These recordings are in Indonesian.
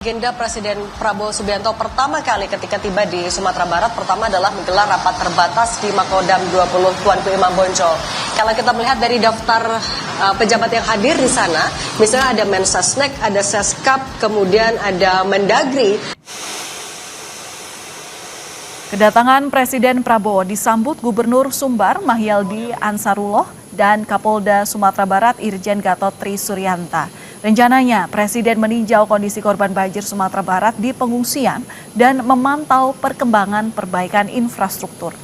Agenda Presiden Prabowo Subianto pertama kali ketika tiba di Sumatera Barat pertama adalah menggelar rapat terbatas di Makodam 20 Tuanku Imam Bonjol. Kalau kita melihat dari daftar pejabat yang hadir di sana, misalnya ada Mensesnek, ada Seskap, kemudian ada Mendagri. Kedatangan Presiden Prabowo disambut Gubernur Sumbar Mahyaldi Ansarullah dan Kapolda Sumatera Barat Irjen Gatot Tri Suryanta. Rencananya, Presiden meninjau kondisi korban banjir Sumatera Barat di pengungsian dan memantau perkembangan perbaikan infrastruktur.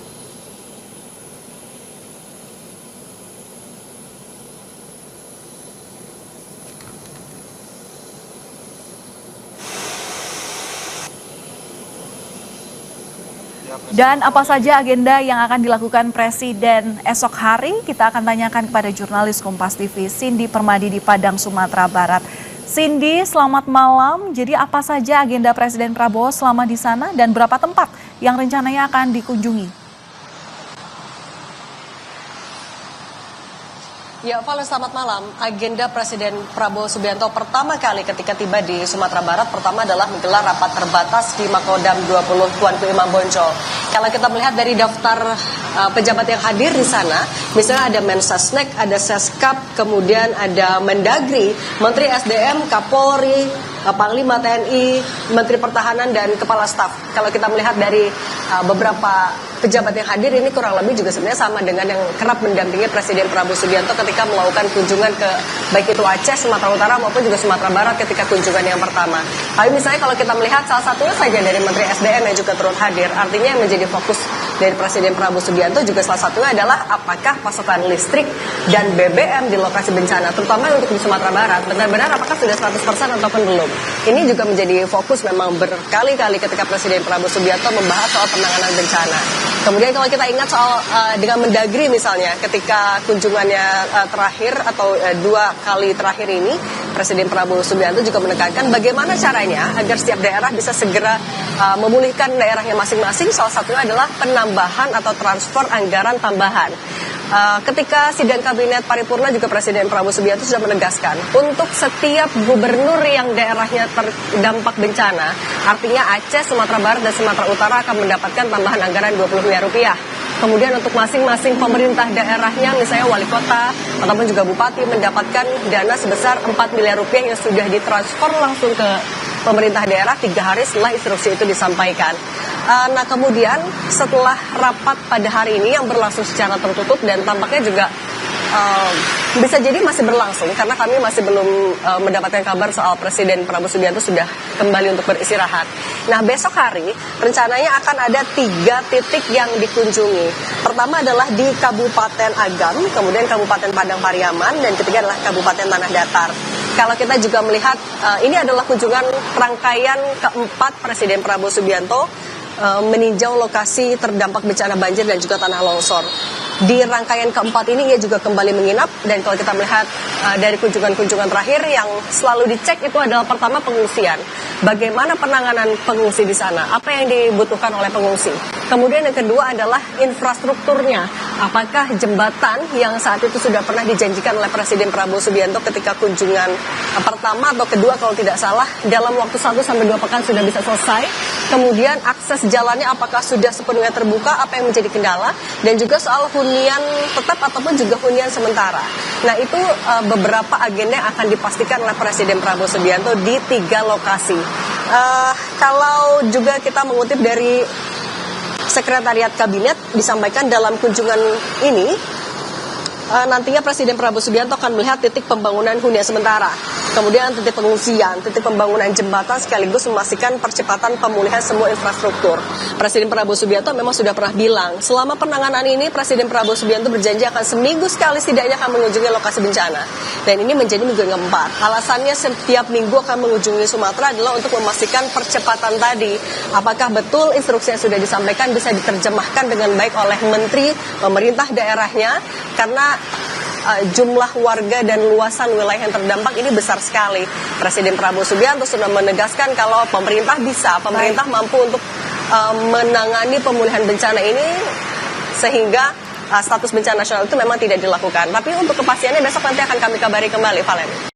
Dan apa saja agenda yang akan dilakukan Presiden esok hari? Kita akan tanyakan kepada jurnalis Kompas TV Cindy Permadi di Padang, Sumatera Barat. Cindy, selamat malam. Jadi apa saja agenda Presiden Prabowo selama di sana dan berapa tempat yang rencananya akan dikunjungi? Ya, Valen, selamat malam. Agenda Presiden Prabowo Subianto pertama kali ketika tiba di Sumatera Barat pertama adalah menggelar rapat terbatas di Makodam 20 Tuanku Imam Bonjol. Kalau kita melihat dari daftar pejabat yang hadir di sana, misalnya ada Mensesnek, ada Seskap, kemudian ada Mendagri, Menteri SDM, Kapolri, Panglima TNI, Menteri Pertahanan, dan Kepala Staf. Kalau kita melihat dari beberapa pejabat yang hadir ini kurang lebih juga sebenarnya sama dengan yang kerap mendampingi Presiden Prabowo Subianto ketika melakukan kunjungan ke baik itu Aceh, Sumatera Utara maupun juga Sumatera Barat ketika kunjungan yang pertama. Tapi misalnya kalau kita melihat salah satunya saja dari Menteri SDM yang juga turut hadir, artinya yang menjadi fokus dari Presiden Prabowo Subianto juga salah satunya adalah apakah pasokan listrik dan BBM di lokasi bencana, terutama untuk di Sumatera Barat, benar-benar apakah sudah 100% ataupun belum. Ini juga menjadi fokus memang berkali-kali ketika Presiden Prabowo Subianto membahas soal penanganan bencana. Kemudian kalau kita ingat soal dengan Mendagri misalnya, ketika kunjungannya terakhir atau 2 kali terakhir ini, Presiden Prabowo Subianto juga menekankan bagaimana caranya agar setiap daerah bisa segera memulihkan daerahnya masing-masing. Salah satunya adalah penambahan atau transfer anggaran tambahan. Ketika sidang kabinet paripurna juga Presiden Prabowo Subianto sudah menegaskan untuk setiap gubernur yang daerahnya terdampak bencana, artinya Aceh, Sumatera Barat, dan Sumatera Utara akan mendapatkan tambahan anggaran 20 miliar rupiah. Kemudian untuk masing-masing pemerintah daerahnya, misalnya wali kota ataupun juga bupati, mendapatkan dana sebesar 4 miliar rupiah yang sudah ditransfer langsung ke pemerintah daerah 3 hari setelah instruksi itu disampaikan. Nah kemudian setelah rapat pada hari ini yang berlangsung secara tertutup dan tampaknya juga bisa jadi masih berlangsung karena kami masih belum mendapatkan kabar soal Presiden Prabowo Subianto sudah kembali untuk beristirahat. Nah besok hari rencananya akan ada 3 titik yang dikunjungi. Pertama adalah di Kabupaten Agam, kemudian Kabupaten Padang Pariaman, dan ketiga adalah Kabupaten Tanah Datar. Kalau kita juga melihat ini adalah kunjungan rangkaian keempat Presiden Prabowo Subianto meninjau lokasi terdampak bencana banjir dan juga tanah longsor. Di rangkaian keempat ini ia juga kembali menginap, dan kalau kita melihat dari kunjungan-kunjungan terakhir yang selalu dicek itu adalah pertama pengungsian. Bagaimana penanganan pengungsi di sana? Apa yang dibutuhkan oleh pengungsi? Kemudian yang kedua adalah infrastrukturnya. Apakah jembatan yang saat itu sudah pernah dijanjikan oleh Presiden Prabowo Subianto ketika kunjungan pertama atau kedua kalau tidak salah dalam waktu 1 sampai 2 pekan sudah bisa selesai. Kemudian akses jalannya apakah sudah sepenuhnya terbuka, apa yang menjadi kendala, dan juga soal hunian tetap ataupun juga hunian sementara. Nah itu beberapa agenda yang akan dipastikan oleh Presiden Prabowo Subianto di 3 lokasi. Kalau juga kita mengutip dari Sekretariat Kabinet, disampaikan dalam kunjungan ini nantinya Presiden Prabowo Subianto akan melihat titik pembangunan hunian sementara, kemudian titik pengungsian, titik pembangunan jembatan, sekaligus memastikan percepatan pemulihan semua infrastruktur. Presiden Prabowo Subianto memang sudah pernah bilang, selama penanganan ini Presiden Prabowo Subianto berjanji akan seminggu sekali setidaknya akan mengunjungi lokasi bencana. Dan ini menjadi minggu yang keempat. Alasannya setiap minggu akan mengunjungi Sumatera adalah untuk memastikan percepatan tadi. Apakah betul instruksi yang sudah disampaikan bisa diterjemahkan dengan baik oleh menteri, pemerintah daerahnya, karena jumlah warga dan luasan wilayah yang terdampak ini besar sekali. Presiden Prabowo Subianto sudah menegaskan kalau pemerintah mampu untuk menangani pemulihan bencana ini sehingga status bencana nasional itu memang tidak dilakukan. Tapi untuk kepastiannya besok nanti akan kami kabari kembali, Valen.